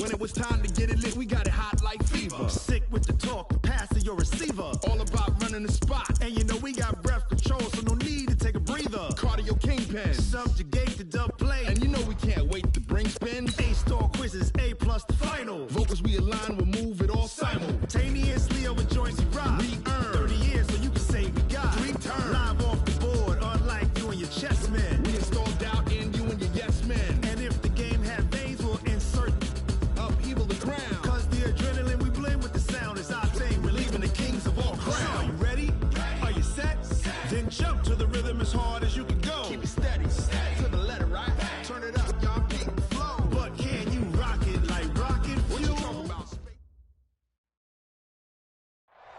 When it was time to get it lit, we got it hot like fever. Sick with the talk, passing your receiver. All about running the spot. And you know we got breath control, so no need to take a breather. Cardio kingpin, subjugate the dub play. And you know we can't wait to bring spin. A-star quizzes, A+ the final. Vocals we align, we'll move it all simultaneously over joints we ride. We earn 30 years, so you can say we got 3 turns. Live off the board, unlike you and your chess men. We install doubt in you and your yes men. And if the game had veins, we'll insert upheaval the ground. Cause the adrenaline we blend with the sound is our thing. We're leaving the kings of all crowns. Are you ready? Are you set? Then jump to the rhythm as hard as you can go. Keep it steady, to the letter, right? Turn it up, y'all, keep the flow. But can you rock it like rocket fuel?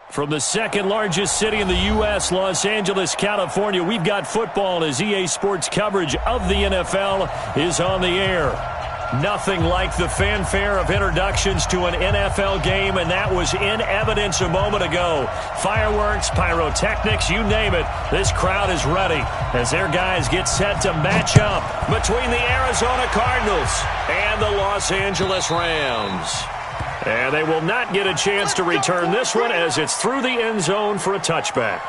From the second largest city in the U.S., Los Angeles, California, we've got football as EA Sports coverage of the NFL is on the air. Nothing like the fanfare of introductions to an NFL game, and that was in evidence a moment ago. Fireworks, pyrotechnics, you name it. This crowd is ready as their guys get set to match up between the Arizona Cardinals and the Los Angeles Rams. And they will not get a chance to return this one as it's through the end zone for a touchback.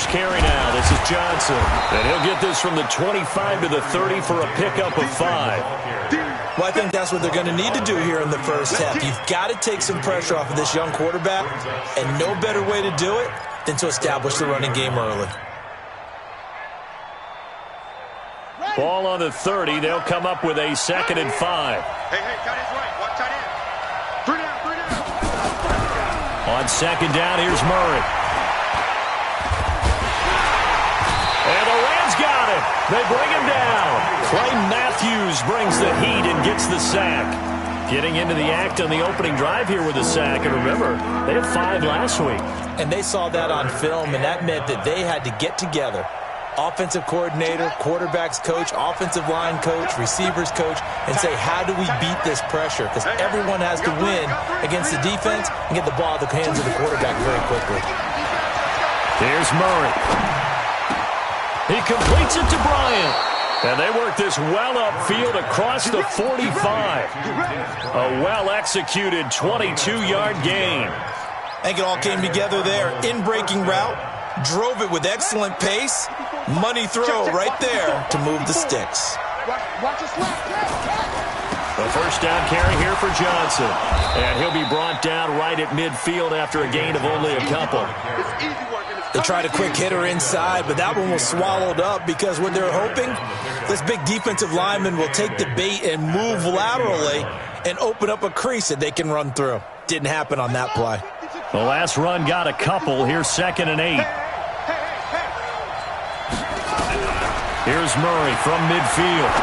Carry now. This is Johnson. And he'll get this from the 25 to the 30 for a pickup of 5. Well, I think that's what they're going to need to do here in the first half. You've got to take some pressure off of this young quarterback, and no better way to do it than to establish the running game early. Ball on the 30. They'll come up with a 2nd and 5. Hey, tight end's right. Watch tight end. 3 down. On 2nd down, here's Murray. And the Rams got him. They bring him down. Clay Matthews brings the heat and gets the sack. Getting into the act on the opening drive here with a sack. And remember, they had 5 last week. And they saw that on film, and that meant that they had to get together. Offensive coordinator, quarterbacks coach, offensive line coach, receivers coach, and say, how do we beat this pressure? Because everyone has to win against the defense and get the ball out of the hands of the quarterback very quickly. Here's Murray. He completes it to Bryant. And they work this well upfield across the 45. A well-executed 22-yard gain. I think it all came together there. In-breaking route, drove it with excellent pace. Money throw right there to move the sticks. The first down carry here for Johnson. And he'll be brought down right at midfield after a gain of only a couple. They tried a quick hitter inside, but that one was swallowed up because what they're hoping, this big defensive lineman will take the bait and move laterally and open up a crease that they can run through. Didn't happen on that play. The last run got a couple. Here's 2nd and 8. Here's Murray from midfield.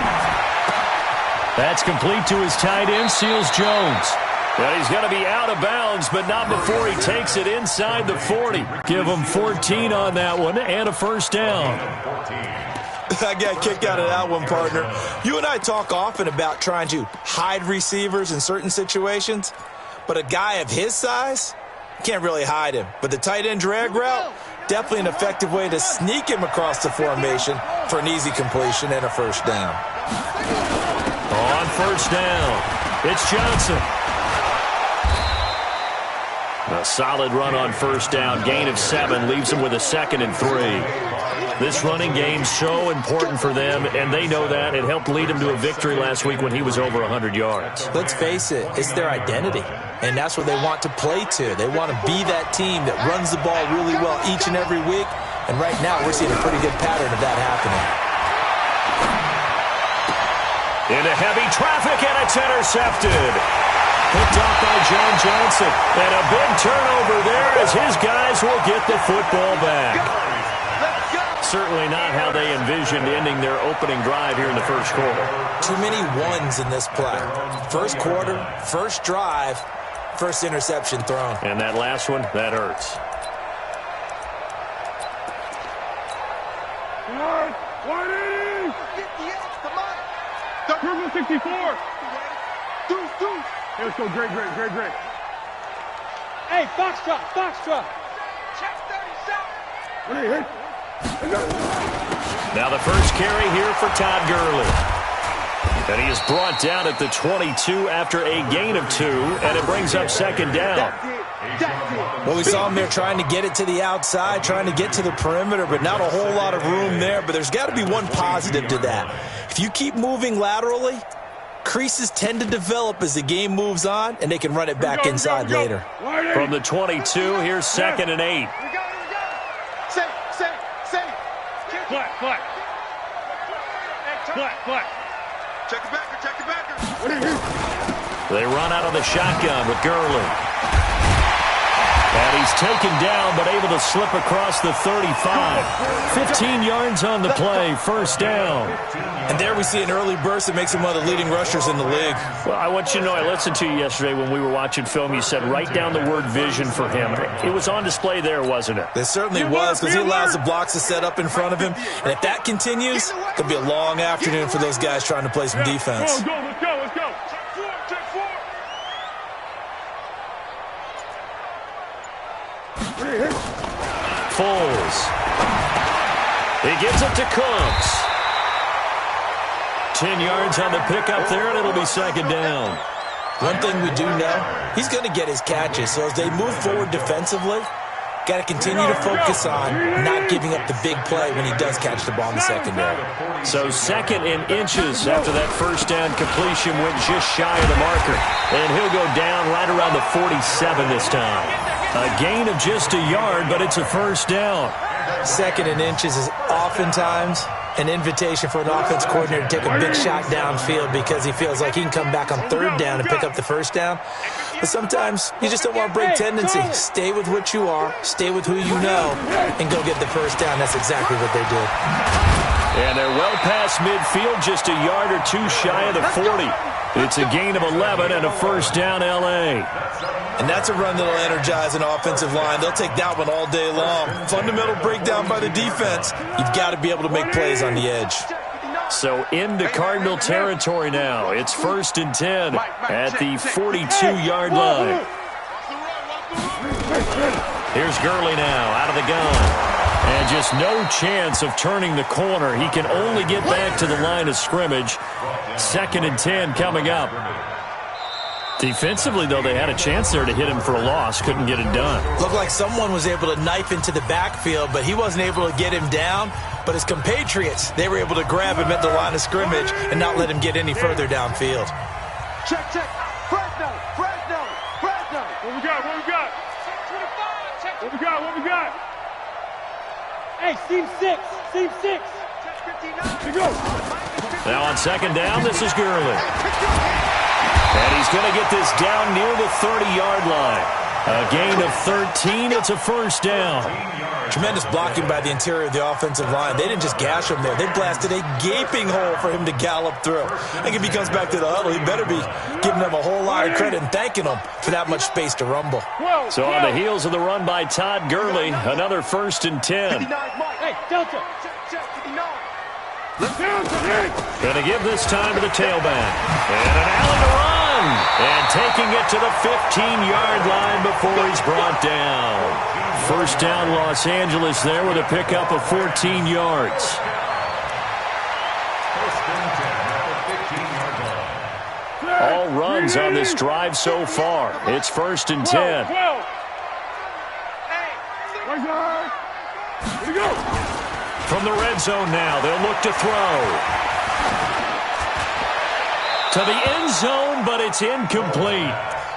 That's complete to his tight end, Seals Jones. Well, he's going to be out of bounds, but not before he takes it inside the 40. Give him 14 on that one and a first down. I got kicked out of that one, partner. You and I talk often about trying to hide receivers in certain situations, but a guy of his size can't really hide him. But the tight end drag route, definitely an effective way to sneak him across the formation for an easy completion and a first down. On first down, it's Johnson. A solid run on first down. Gain of 7 leaves them with a 2nd and 3. This running game so important for them, and they know that. It helped lead them to a victory last week when he was over 100 yards. Let's face it, it's their identity, and that's what they want to play to. They want to be that team that runs the ball really well each and every week, and right now we're seeing a pretty good pattern of that happening. Into heavy traffic, and it's intercepted. Picked off by John Johnson. And a big turnover there as his guys will get the football back. Certainly not how they envisioned ending their opening drive here in the first quarter. Too many ones in this play. First quarter, first drive, first interception thrown. And that last one, that hurts. 180! 64! Let's go, great. Hey, Foxtrot! Check 37! Now the first carry here for Todd Gurley. And he is brought down at the 22 after a gain of 2, and it brings up second down. Well, we saw him there trying to get it to the outside, trying to get to the perimeter, but not a whole lot of room there. But there's got to be one positive to that. If you keep moving laterally, creases tend to develop as the game moves on, and they can run it back inside later. From the 22, here's 2nd and 8. Safe. Flat. Check the backer. They run out of the shotgun with Gurley. And he's taken down, but able to slip across the 35. 15 yards on the play, first down. And there we see an early burst that makes him one of the leading rushers in the league. Well, I want you to know, I listened to you yesterday when we were watching film. You said write down the word vision for him. It was on display there, wasn't it? It certainly was, because he allows the blocks to set up in front of him. And if that continues, it'll be a long afternoon for those guys trying to play some defense. Let's go. Check 4. Foles. He gives it to Cooks. 10 yards on the pickup there, and it'll be second down. One thing we do know, he's going to get his catches. So as they move forward defensively, got to continue to focus on not giving up the big play when he does catch the ball in the secondary. So 2nd and inches after that first down completion went just shy of the marker. And he'll go down right around the 47 this time. A gain of just a yard, but it's a first down. 2nd and inches is oftentimes an invitation for an offense coordinator to take a big shot downfield because he feels like he can come back on 3rd down and pick up the first down. But sometimes you just don't want to break tendency. Stay with what you are, stay with who you know, and go get the first down. That's exactly what they did. And they're well past midfield, just a yard or 2 shy of the 40. It's a gain of 11 and a first down, L.A. And that's a run that'll energize an offensive line. They'll take that one all day long. Fundamental breakdown by the defense. You've got to be able to make plays on the edge. So into Cardinal territory now. It's 1st and 10 at the 42-yard line. Here's Gurley now out of the gun. And just no chance of turning the corner. He can only get back to the line of scrimmage. 2nd and 10 coming up. Defensively, though, they had a chance there to hit him for a loss. Couldn't get it done. Looked like someone was able to knife into the backfield, but he wasn't able to get him down. But his compatriots, they were able to grab him at the line of scrimmage and not let him get any further downfield. Check. Fresno. What we got? What we got? Hey, seam 6. Check 59. Go. Now on 2nd down, this is Gurley. And he's going to get this down near the 30-yard line. A gain of 13. It's a first down. Tremendous blocking by the interior of the offensive line. They didn't just gash him there. They blasted a gaping hole for him to gallop through. I think if he comes back to the huddle, he better be giving them a whole lot of credit and thanking them for that much space to rumble. So on the heels of the run by Todd Gurley, another 1st and 10. Hey, Delta. Going to give this time to the tailback. And an alley to run. And taking it to the 15-yard line before he's brought down. First down, Los Angeles there with a pickup of 14 yards. All runs on this drive so far. It's 1st and 10. Here we go. From the red zone now, they'll look to throw. To the end zone, but it's incomplete.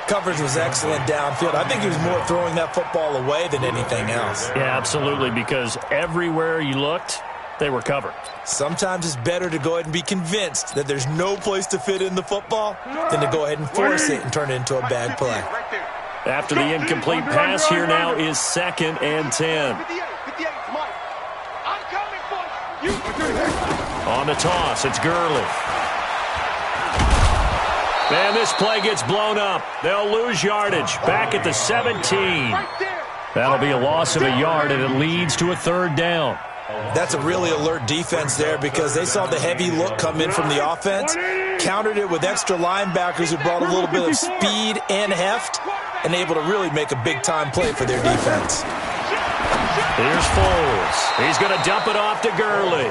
Coverage was excellent downfield. I think he was more throwing that football away than anything else. Yeah, absolutely, because everywhere you looked, they were covered. Sometimes it's better to go ahead and be convinced that there's no place to fit in the football than to go ahead and force it and turn it into a bad play. After the incomplete pass, here now is 2nd and 10. On the toss, it's Gurley. And this play gets blown up. They'll lose yardage. Back at the 17. That'll be a loss of a yard, and it leads to a third down. That's a really alert defense there because they saw the heavy look come in from the offense, countered it with extra linebackers who brought a little bit of speed and heft, and able to really make a big-time play for their defense. Here's Foles. He's going to dump it off to Gurley.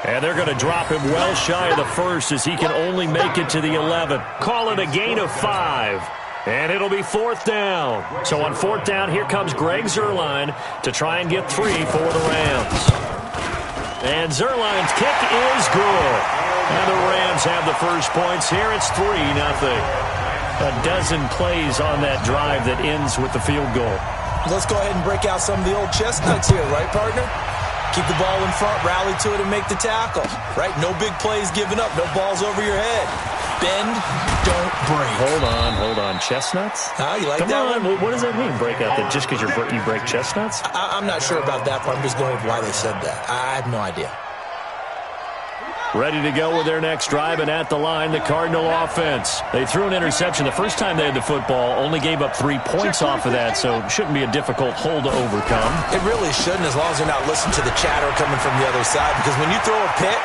And they're going to drop him well shy of the first as he can only make it to the 11. Call it a gain of 5. And it'll be fourth down. So on fourth down, here comes Greg Zuerlein to try and get 3 for the Rams. And Zuerlein's kick is good. And the Rams have the first points here. It's 3-0. A dozen plays on that drive that ends with the field goal. Let's go ahead and break out some of the old chestnuts here, right, partner? Keep the ball in front, rally to it, and make the tackle. Right? No big plays given up. No balls over your head. Bend, don't break. Hold on. Chestnuts? You like Come that on. one? What does that mean, break out? That just because you break chestnuts? I'm not sure about that part. I'm just going with why they said that. I have no idea. Ready to go with their next drive, and at the line, the Cardinal offense. They threw an interception the first time they had the football, only gave up 3 points off of that, so shouldn't be a difficult hole to overcome. It really shouldn't, as long as they're not listening to the chatter coming from the other side, because when you throw a pick,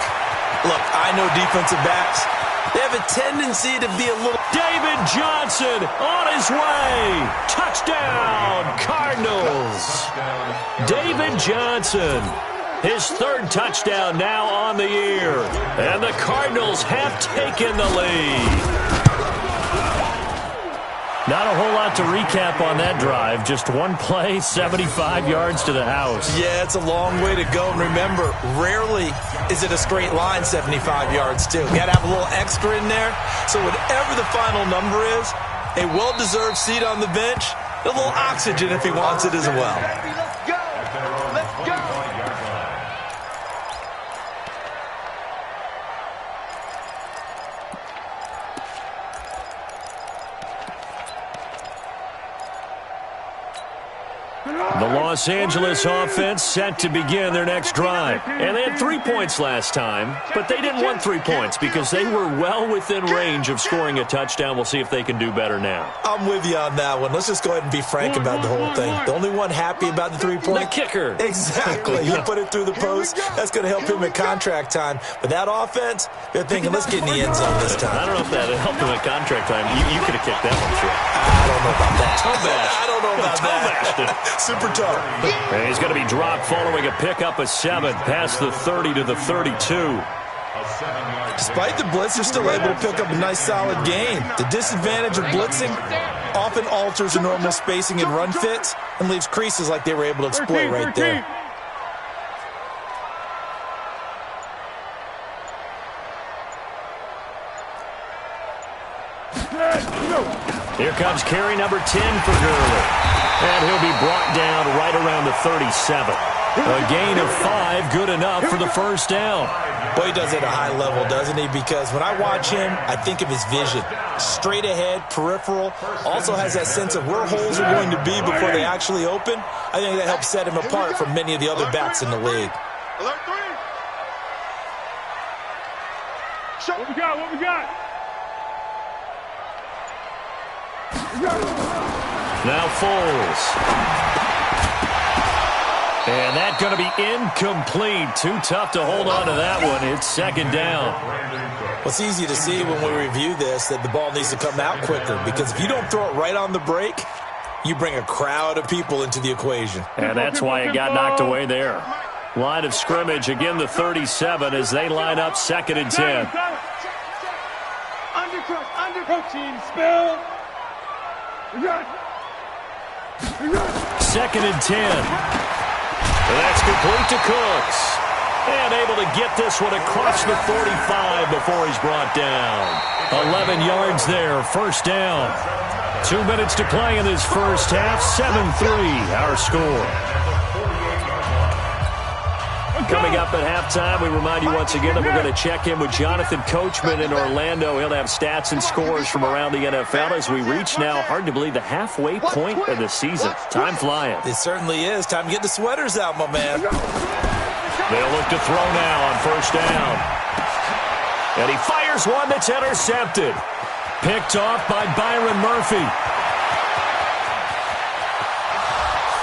look, I know defensive backs, they have a tendency to be a little... David Johnson on his way. Touchdown, Cardinals. David Johnson. His third touchdown now on the year. And the Cardinals have taken the lead. Not a whole lot to recap on that drive. Just one play, 75 yards to the house. Yeah, it's a long way to go. And remember, rarely is it a straight line 75 yards, too. You got to have a little extra in there. So whatever the final number is, a well-deserved seat on the bench, a little oxygen if he wants it as well. Let's go! Let's go! The Los Angeles offense set to begin their next drive. And they had 3 points last time, but they didn't want 3 points because they were well within range of scoring a touchdown. We'll see if they can do better now. I'm with you on that one. Let's just go ahead and be frank about the whole thing. The only one happy about the 3-point... The kicker. Exactly. You put it through the post. That's going to help him at contract time. But that offense, they're thinking, let's get in the end zone this time. I don't know if that helped him at contract time. You could have kicked that one through. I don't know about that. Toe-bashed. I don't know about Toe-bashed that. it. Super tough. And he's going to be dropped following a pickup of 7 past the 30 to the 32. Despite the blitz, they're still able to pick up a nice solid gain. The disadvantage of blitzing often alters the normal spacing and run fits and leaves creases like they were able to exploit right there. Here comes carry number 10 for Gurley. And he'll be brought down right around the 37. A gain of 5, good enough for the first down. Boy, he does it at a high level, doesn't he? Because when I watch him, I think of his vision. Straight ahead, peripheral. Also has that sense of where holes are going to be before they actually open. I think that helps set him apart from many of the other backs in the league. Alert 3. What we got? What we got? Now Foles. And that's going to be incomplete. Too tough to hold on to that one. It's second down. Well, it's easy to see when we review this that the ball needs to come out quicker because if you don't throw it right on the break, you bring a crowd of people into the equation. And that's why it got knocked away there. Line of scrimmage, again the 37 as they line up 2nd and 10. Under protein spill. 2nd and 10. That's complete to Cooks. And able to get this one across the 45 before he's brought down. 11 yards there, first down. 2 minutes to play in this first half. 7-3, our score. Coming up at halftime, we remind you once again that we're going to check in with Jonathan Coachman in Orlando. He'll have stats and scores from around the NFL as we reach now, hard to believe, the halfway point of the season. Time flying. It certainly is. Time to get the sweaters out, my man. They'll look to throw now on first down. And he fires one that's intercepted. Picked off by Byron Murphy.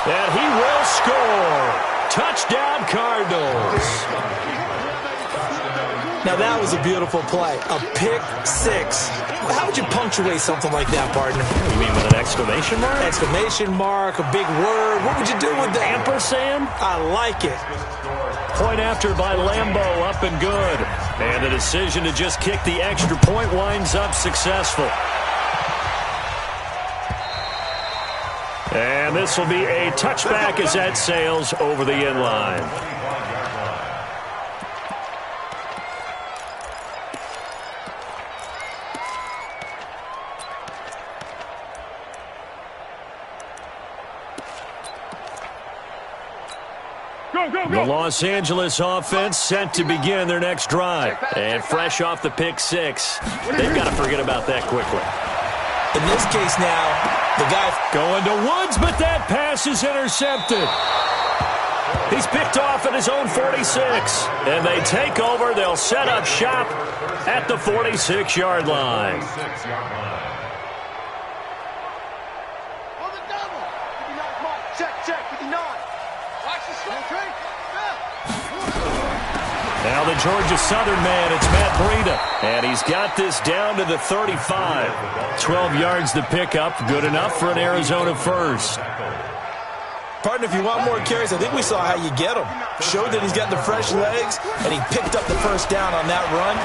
And he will score. Touchdown, Cardinals. Now that was a beautiful play. A pick six. How would you punctuate something like that, partner? You mean with an exclamation mark? Exclamation mark, a big word. What would you do with that? Ampersand? I like it. Point after by Lambeau, up and good. And the decision to just kick the extra point winds up successful. And this will be a touchback as that sails over the end line. The Los Angeles offense set to begin their next drive. And fresh off the pick six, they've got to forget about that quickly. In this case now, the guy going to Woods, but that pass is intercepted. He's picked off at his own 46. And they take over. They'll set up shop at the 46-yard line. Now the Georgia Southern man, it's Matt Breida. And he's got this down to the 35. 12 yards to pick up. Good enough for an Arizona first. Partner, if you want more carries, I think we saw how you get him. Showed that he's got the fresh legs, and he picked up the first down on that run.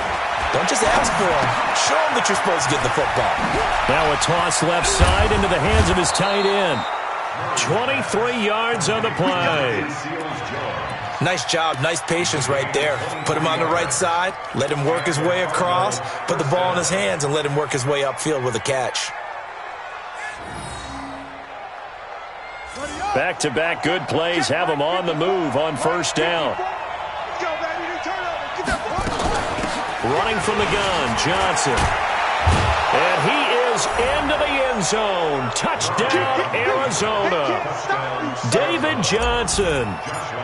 Don't just ask for him. Show him that you're supposed to get the football. Now a toss left side into the hands of his tight end. 23 yards on the play. Nice job, nice patience right there. Put him on the right side, let him work his way across, put the ball in his hands, and let him work his way upfield with a catch. Back-to-back good plays have him on the move on first down. Running from the gun, Johnson. And he is into the end zone. Touchdown, Arizona. David Johnson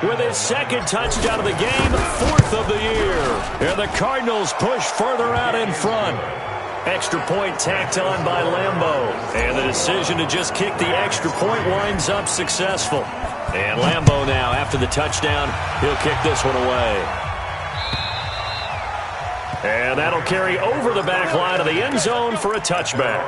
with his second touchdown of the game, fourth of the year. And the Cardinals push further out in front. Extra point tacked on by Lambeau. And the decision to just kick the extra point winds up successful. And Lambeau now, after the touchdown, he'll kick this one away. And that'll carry over the back line of the end zone for a touchback.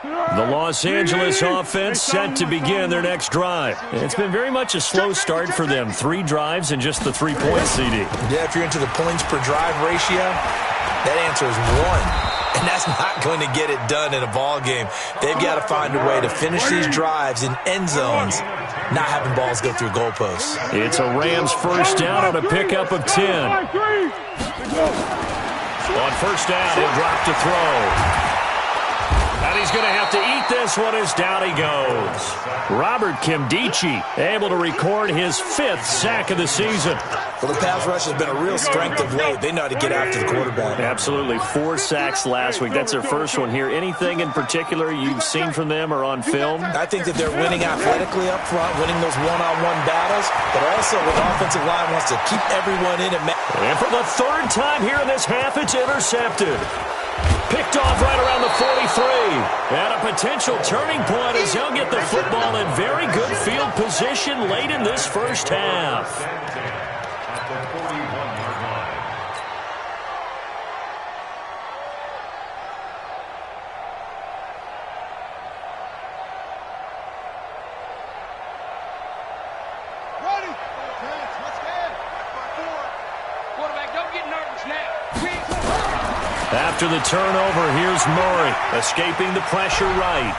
The Los Angeles offense set to begin their next drive. It's been very much a slow start for them. 3 drives and just the 3-point CD. Yeah, if you're into the points per drive ratio, that answer is 1. And that's not going to get it done in a ball game. They've got to find a way to finish these drives in end zones, not having balls go through goalposts. It's a Rams first down on a pickup of 10. On first down, he'll drop to throw. And he's going to have to eat this one as down he goes. Robert Kimdichie able to record his 5th sack of the season. Well, the pass rush has been a real strength of late. They know how to get after the quarterback. Absolutely. 4 sacks last week. That's their first one here. Anything in particular you've seen from them or on film? I think that they're winning athletically up front, winning those one-on-one battles, but also with offensive line wants to keep everyone in. And for the 3rd time here in this half, it's intercepted. Picked off right around the 43. And a potential turning point as he'll get the football in very good field position late in this first half. After the turnover, here's Murray, escaping the pressure right.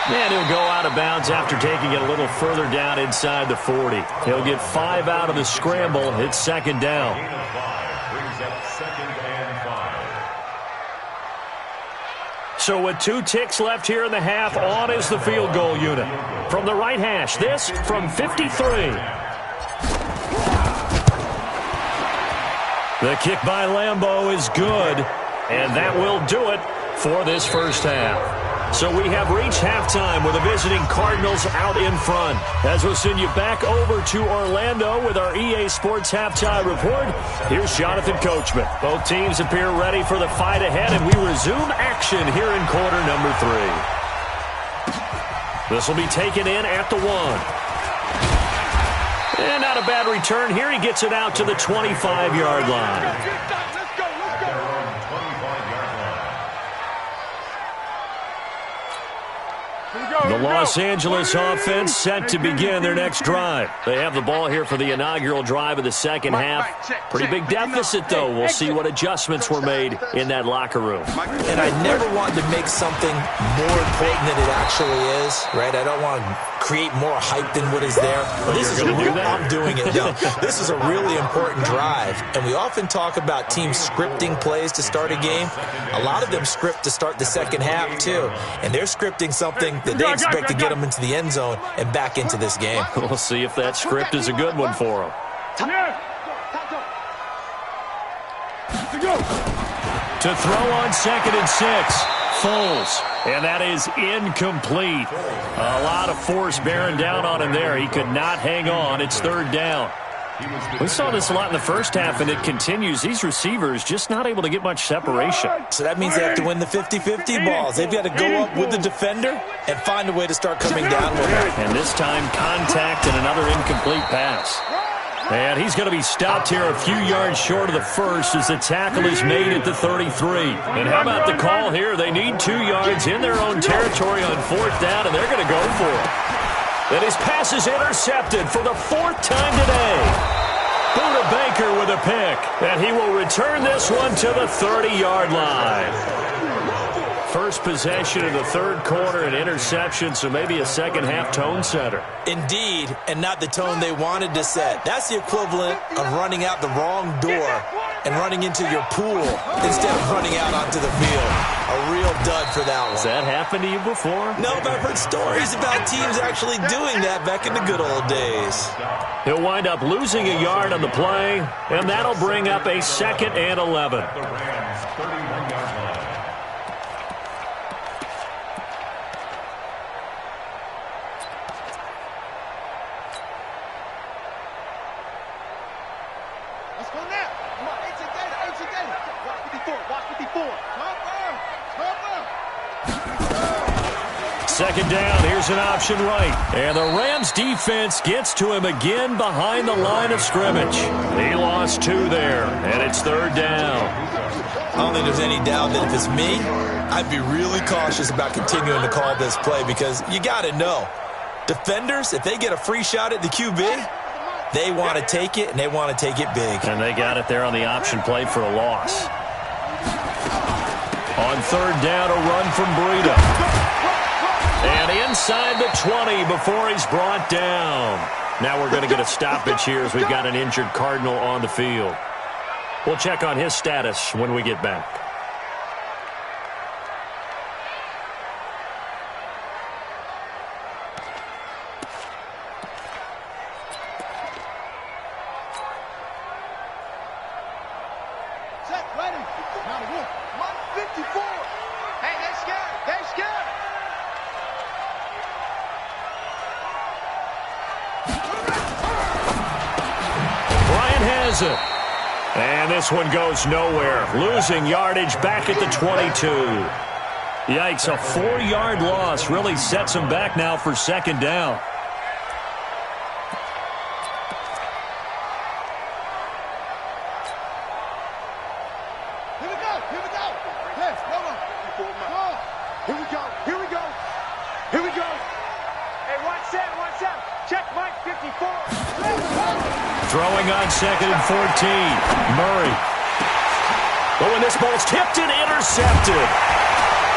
And he'll go out of bounds after taking it a little further down inside the 40. He'll get 5 out of the scramble. It's second down. So with 2 ticks left here in the half, on is the field goal unit. From the right hash, this from 53. The kick by Lambeau is good, and that will do it for this first half. So we have reached halftime with the visiting Cardinals out in front. As we'll send you back over to Orlando with our EA Sports Halftime Report, here's Jonathan Coachman. Both teams appear ready for the fight ahead, and we resume action here in quarter number 3. This will be taken in at the 1. And not a bad return here. He gets it out to the 25-yard line. The Los Angeles offense set to begin their next drive. They have the ball here for the inaugural drive of the second half. Pretty big deficit, though. We'll see what adjustments were made in that locker room. And I never want to make something more important than it actually is, right? I don't want to create more hype than what is there. I'm doing it. No, this is a really important drive. And we often talk about teams scripting plays to start a game. A lot of them script to start the second half, too. And they're scripting something that they expect to get them into the end zone and back into this game. We'll see if that script is a good one for them. To throw on 2nd and 6. Foles, and that is incomplete. A lot of force bearing down on him there. He could not hang on. It's 3rd down. We saw this a lot in the first half, and it continues. These receivers just not able to get much separation. So that means they have to win the 50-50 balls. They've got to go up with the defender and find a way to start coming down with it. And this time, contact and another incomplete pass. And he's going to be stopped here a few yards short of the first as the tackle is made at the 33. And how about the call here? They need 2 yards in their own territory on 4th down, and they're going to go for it. And his pass is intercepted for the 4th time today. Buda Baker with a pick, and he will return this one to the 30-yard line. First possession of the 3rd quarter, an interception, so maybe a second-half tone setter. Indeed, and not the tone they wanted to set. That's the equivalent of running out the wrong door and running into your pool instead of running out onto the field. A real dud for that one. Has that happened to you before? No, but I've heard stories about teams actually doing that back in the good old days. He'll wind up losing a yard on the play, and that'll bring up a 2nd and 11. Second down, here's an option right. And the Rams defense gets to him again behind the line of scrimmage. He lost 2 there, and it's 3rd down. I don't think there's any doubt that if it's me, I'd be really cautious about continuing to call this play because you got to know, defenders, if they get a free shot at the QB, they want to take it, and they want to take it big. And they got it there on the option play for a loss. On 3rd down, a run from Breida. And inside the 20 before he's brought down. Now we're going to get a stoppage here as we've got an injured Cardinal on the field. We'll check on his status when we get back. Set, ready. Now to work. 154. Hey, they're scared. They're scared. Has it. And this one goes nowhere. Losing yardage back at the 22. Yikes, a 4-yard loss really sets him back now for 2nd down. Here we go. Here we go. Yes, come on. Here we go. Here we go. Here we go. Hey, watch that. Check Mike 54. Throwing on 2nd and 14. Murray. But when this ball's tipped and intercepted.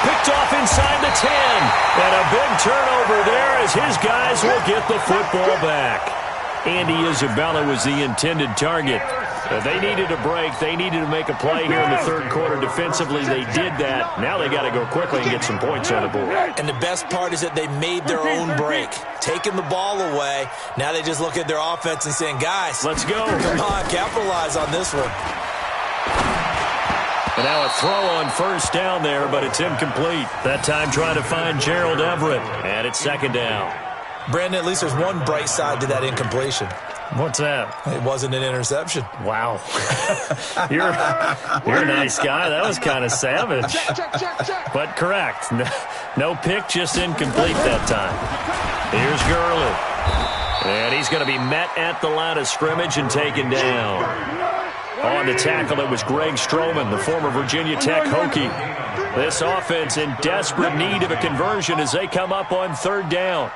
Picked off inside the 10. And a big turnover there as his guys will get the football back. Andy Isabella was the intended target. They needed a break. They needed to make a play here in the 3rd quarter. Defensively, they did that. Now they got to go quickly and get some points on the board. And the best part is that they made their own break. Taking the ball away. Now they just look at their offense and saying, guys, let's go. Come on, capitalize on this one. And now a throw on first down there, but it's incomplete. That time trying to find Gerald Everett. And it's second down. Brandon, at least there's one bright side to that incompletion. What's that? It wasn't an interception. Wow. You're a nice guy. That was kind of savage. But correct. No pick, just incomplete that time. Here's Gurley. And he's going to be met at the line of scrimmage and taken down. On the tackle, it was Greg Stroman, the former Virginia Tech Hokie. This offense in desperate need of a conversion as they come up on third down.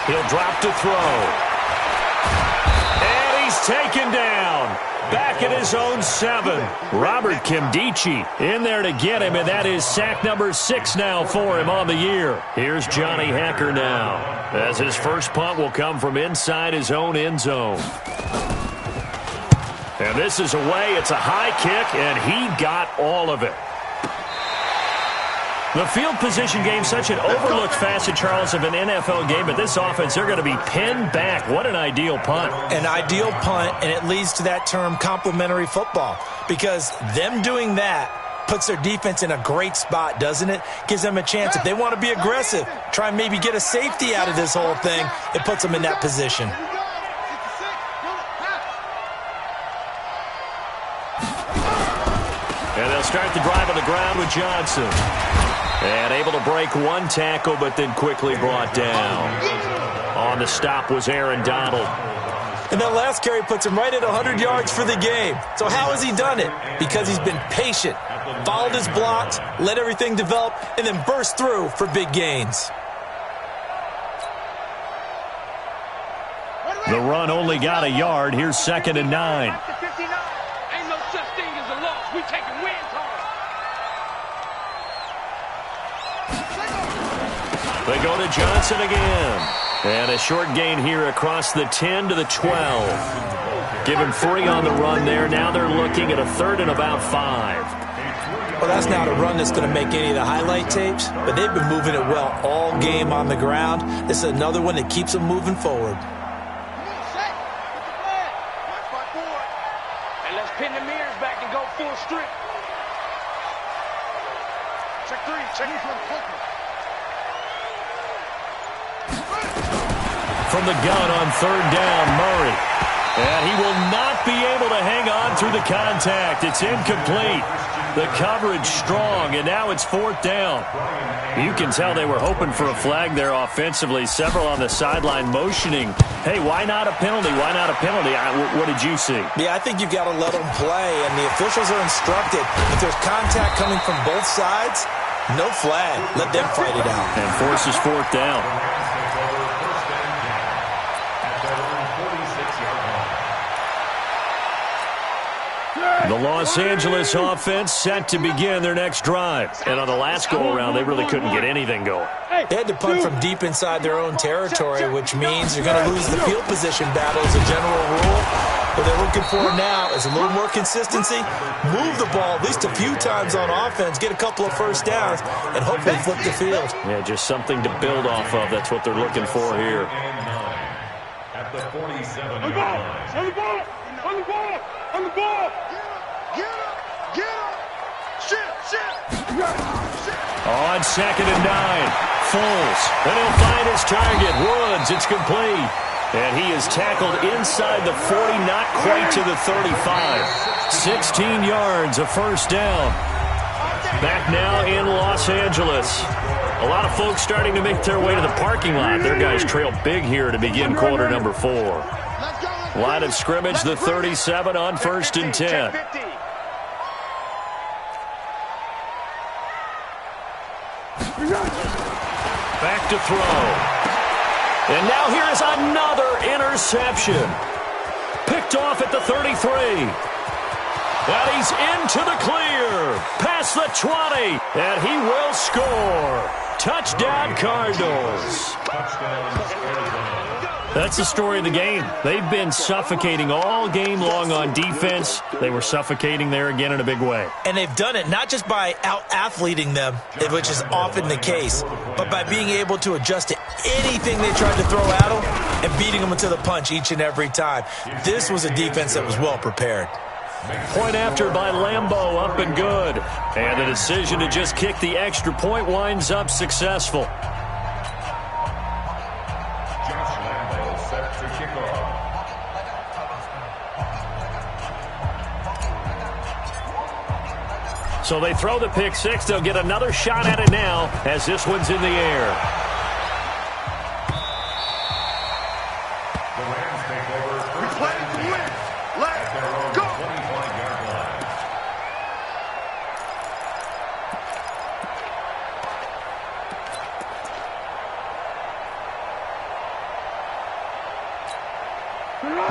He'll drop to throw. And he's taken down. Back at his own 7. Robert Kimdichie in there to get him, and that is sack number 6 now for him on the year. Here's Johnny Hekker now, as his first punt will come from inside his own end zone. And this is away. It's a high kick, and he got all of it. The field position game, such an overlooked facet, Charles, of an NFL game, but this offense, they're going to be pinned back. What an ideal punt. An ideal punt, and it leads to that term complementary football, because them doing that puts their defense in a great spot, doesn't it? Gives them a chance. If they want to be aggressive, try and maybe get a safety out of this whole thing, it puts them in that position. And they'll start the drive on the ground with Johnson. And able to break one tackle, but then quickly brought down. On the stop was Aaron Donald. And that last carry puts him right at 100 yards for the game. So how has he done it? Because he's been patient, followed his blocks, let everything develop, and then burst through for big gains. The run only got a yard. Here's 2nd and 9. Ain't no such thing as a loss. We taking wins home. They go to Johnson again. And a short gain here across the 10 to the 12. Give him 3 on the run there. Now they're looking at a 3rd and about 5. Well, that's not a run that's going to make any of the highlight tapes, but they've been moving it well all game on the ground. This is another one that keeps them moving forward. And let's pin the mirrors back and go full strip. Check 3. Check 3. From the gun on 3rd down, Murray. And he will not be able to hang on through the contact. It's incomplete. The coverage strong, and now it's 4th down. You can tell they were hoping for a flag there offensively. Several on the sideline motioning, hey, why not a penalty? Why not a penalty? What did you see? Yeah, I think you've got to let them play, and the officials are instructed. If there's contact coming from both sides, no flag. Let them fight it out. And forces 4th down. The Los Angeles offense set to begin their next drive. And on the last go-around, they really couldn't get anything going. They had to punt from deep inside their own territory, which means you're going to lose the field position battle as a general rule. What they're looking for now is a little more consistency, move the ball at least a few times on offense, get a couple of first downs, and hopefully flip the field. Yeah, just something to build off of. That's what they're looking for here. At the 47. On the ball! On the ball! On the ball! On the ball! Get up! Get up! Shit! On 2nd and 9, Foles. And he'll find his target, Woods. It's complete. And he is tackled inside the 40, not quite to the 35. 16 yards, a first down. Back now in Los Angeles. A lot of folks starting to make their way to the parking lot. Their guys trail big here to begin quarter number 4. Line of scrimmage, the 37 on 1st and 10. Back to throw. And now here is another interception. Picked off at the 33. And he's into the clear. Past the 20. And he will score. Touchdown, Cardinals. That's the story of the game. They've been suffocating all game long on defense. They were suffocating there again in a big way. And they've done it not just by out-athleting them, which is often the case, but by being able to adjust to anything they tried to throw at them and beating them into the punch each and every time. This was a defense that was well prepared. Point after by Lambeau, up and good. And the decision to just kick the extra point winds up successful. So they throw the pick six. They'll get another shot at it now as this one's in the air. The Rams take over. We play to win. Let's go. 25-yard line.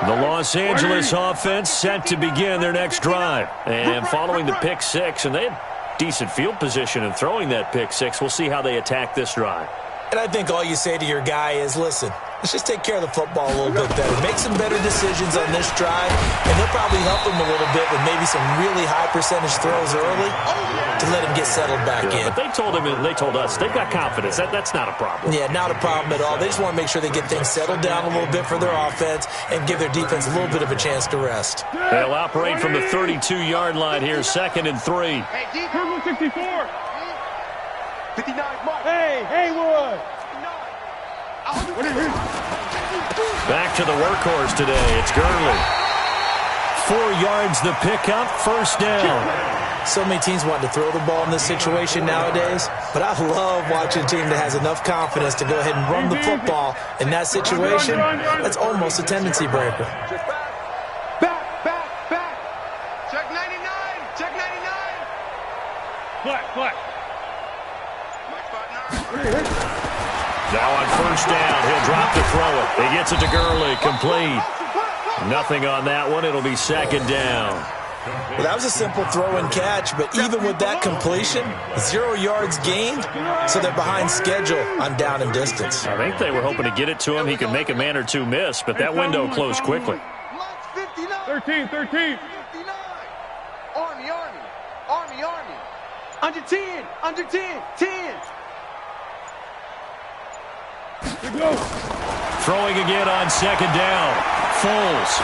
The Los Angeles offense set to begin their next drive. And following the pick six, and they had decent field position in throwing that pick six. We'll see how they attack this drive. And I think all you say to your guy is, listen, let's just take care of the football a little bit better. Make some better decisions on this drive, and they'll probably help him a little bit with maybe some really high percentage throws early to let him get settled back in. But they told him, and they told us, they've got confidence. That's not a problem. Yeah, not a problem at all. They just want to make sure they get things settled down a little bit for their offense and give their defense a little bit of a chance to rest. They'll operate from the 32-yard line here, 2nd and 3. Hey, Purple 64. 59, Mike. Hey, Haywood. Back to the workhorse today. It's Gurley. 4 yards the pickup, first down. So many teams want to throw the ball in this situation nowadays, but I love watching a team that has enough confidence to go ahead and run the football in that situation. That's almost a tendency breaker. Back. Check 99. Check 99. Flat. Mike Butner. Now on first down, he'll drop to throw it. He gets it to Gurley, complete. Nothing on that one. It'll be 2nd down. Well, that was a simple throw and catch, but even with that completion, 0 yards gained, so they're behind schedule on down and distance. I think they were hoping to get it to him. He could make a man or two miss, but that window closed quickly. 13. 59. Army. Under 10. 10. Throwing again on 2nd down. Foles.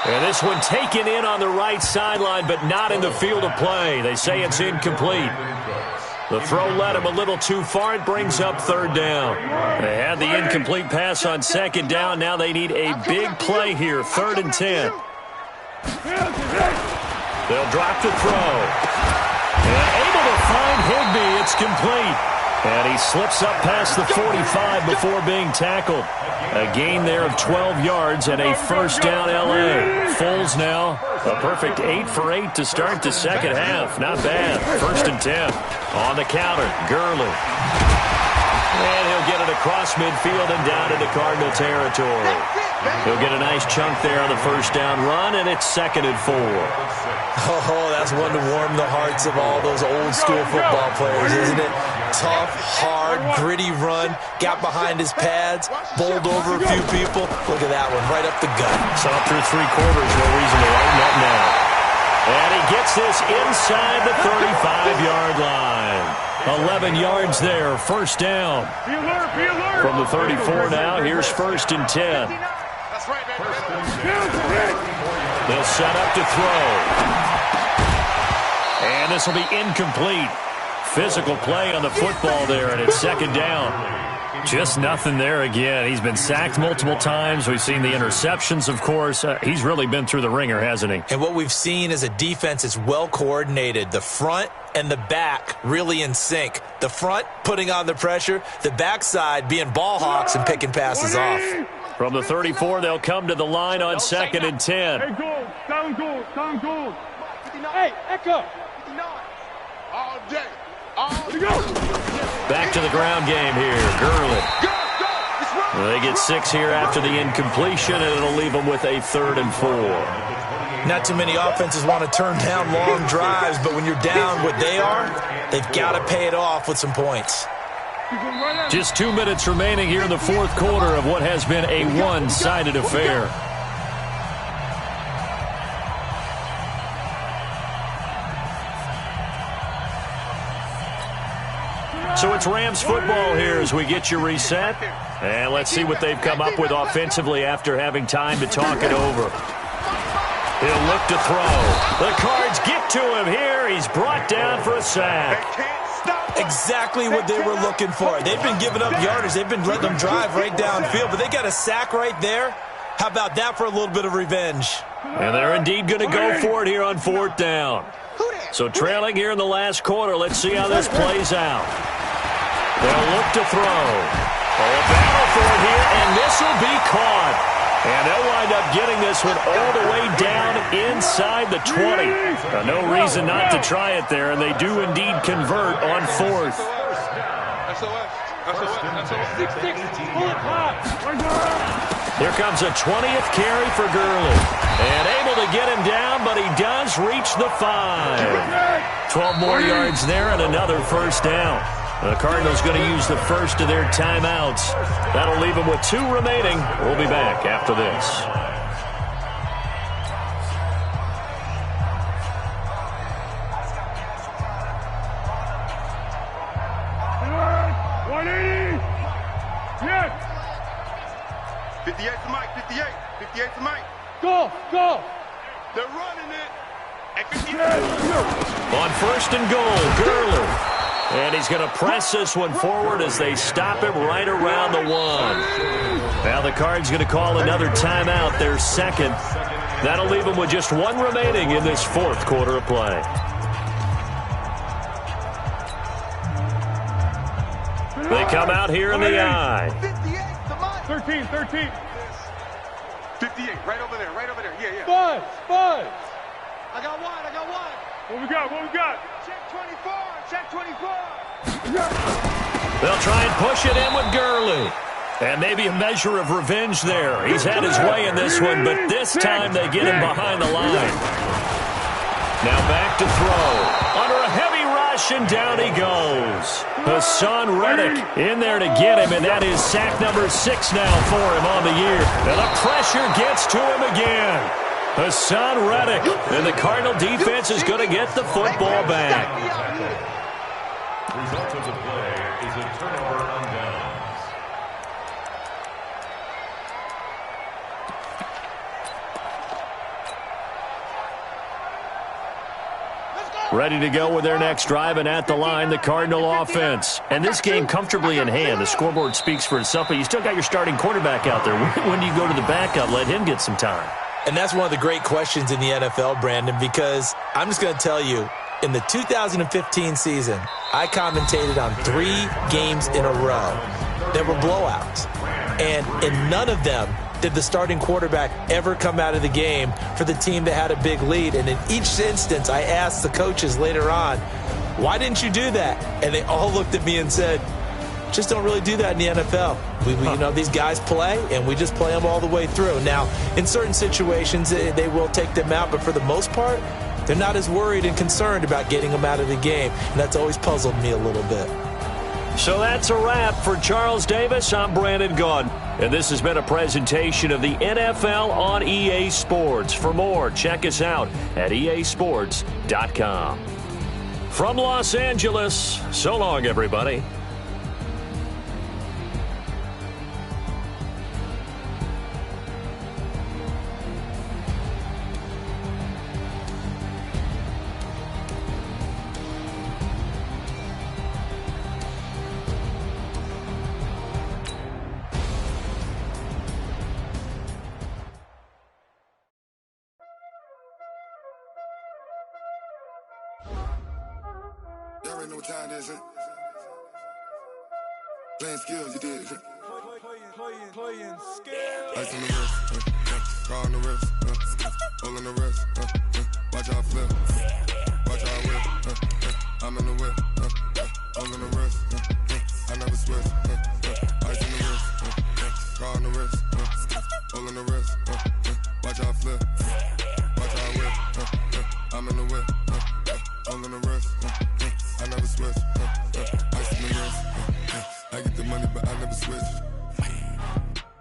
And this one taken in on the right sideline, but not in the field of play. They say it's incomplete. The throw led him a little too far. It brings up 3rd down. They had the incomplete pass on 2nd down. Now they need a big play here, 3rd and 10. They'll drop to throw. And able to find Higbee. It's complete. And he slips up past the 45 before being tackled. A gain there of 12 yards and a first down L.A. Foles now a perfect 8 for 8 to start the second half. Not bad. 1st and 10. On the counter, Gurley. And he'll get it across midfield and down into Cardinal territory. He'll get a nice chunk there on the first down run, and it's 2nd and 4. Oh, that's one to warm the hearts of all those old-school football players, isn't it? Tough, hard, gritty run, got behind his pads, bowled over a few people. Look at that one, right up the gut. So through 3 quarters, no reason to lighten up now. And he gets this inside the 35-yard line. 11 yards there, first down. Be alert. From the 34 now, here's 1st and 10. That's right, baby. They'll set up to throw. And this will be incomplete. Physical play on the football there, and it's 2nd down. Just nothing there again. He's been sacked multiple times. We've seen the interceptions, of course. He's really been through the ringer, hasn't he? And what we've seen is a defense that's well coordinated. The front and the back really in sync. The front putting on the pressure, the backside being ball hawks and picking passes off. From the 34, they'll come to the line on 2nd and 10. Hey, goal. Down goal. Hey, Echo. All day. Back to the ground game here. Gurley. They get 6 here after the incompletion, and it'll leave them with a 3rd and 4. Not too many offenses want to turn down long drives, but when you're down what they are, they've got to pay it off with some points. Just 2 minutes remaining here in the 4th quarter of what has been a one-sided affair. So it's Rams football here as we get you reset. And let's see what they've come up with offensively after having time to talk it over. He'll look to throw. The Cards get to him here. He's brought down for a sack. Exactly what they were looking for. They've been giving up yardage. They've been letting them drive right downfield, but they got a sack right there. How about that for a little bit of revenge? And they're indeed going to go for it here on 4th down. So trailing here in the last quarter. Let's see how this plays out. They'll look to throw. A battle for it here, and this will be caught. And they'll wind up getting this one all the way down inside the 20. No reason not to try it there, and they do indeed convert on 4th. Here comes a 20th carry for Gurley. And able to get him down, but he does reach the 5. 12 more yards there and another first down. The Cardinals going to use the first of their timeouts. That'll leave them with 2 remaining. We'll be back after this. Yes. 58 to Mike, 58. 58 to Mike. Go. They're running it. At 58. On 1st and goal, Gurley. And he's going to press this one forward as they stop him right around the 1. Now the Cards going to call another timeout, their second. That'll leave them with just 1 remaining in this 4th quarter of play. They come out here in the I. 13. 58, right over there. Yeah. Buzz. I got one. What we got? Check 24. They'll try and push it in with Gurley. And maybe a measure of revenge there. He's had his way in this one, but this time they get him behind the line. Now back to throw. Under a heavy rush, and down he goes. Hassan Reddick in there to get him, and that is sack number 6 now for him on the year. And the pressure gets to him again. Hassan Reddick, and the Cardinal defense is going to get the football back. Result of the play is a turnover on downs. Ready to go with their next drive, and at the line, the Cardinal offense. And this game comfortably in hand. The scoreboard speaks for itself, but you still got your starting quarterback out there. When do you go to the backup? Let him get some time. And that's one of the great questions in the NFL, Brandon, because I'm just going to tell you, in the 2015 season, I commentated on 3 games in a row that were blowouts. And in none of them did the starting quarterback ever come out of the game for the team that had a big lead. And in each instance, I asked the coaches later on, why didn't you do that? And they all looked at me and said, just don't really do that in the NFL. You know, these guys play, and we just play them all the way through. Now, in certain situations, they will take them out, but for the most part, they're not as worried and concerned about getting them out of the game, and that's always puzzled me a little bit. So that's a wrap for Charles Davis. I'm Brandon Gaudin, and this has been a presentation of the NFL on EA Sports. For more, check us out at easports.com. From Los Angeles, so long, everybody. Y'all already know what time it is, huh? Playing skills, you did, huh? Playing skills. Ice on the wrist, car on the wrist, hole in the wrist, watch how I flip, watch how I whip, I'm in the whip, hole in the wrist, I never switch, ice on the wrist, car on the wrist, hole in the wrist, watch how I flip, watch how I whip, I'm in the whip, hole in the wrist, I never switch, ice on the wrist, I get the money but I never switch.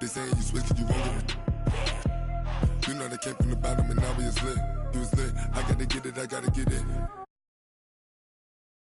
They saying you switch cause you won't get it. You know they came from the bottom and now we is lit. You was lit, I gotta get it, I gotta get it.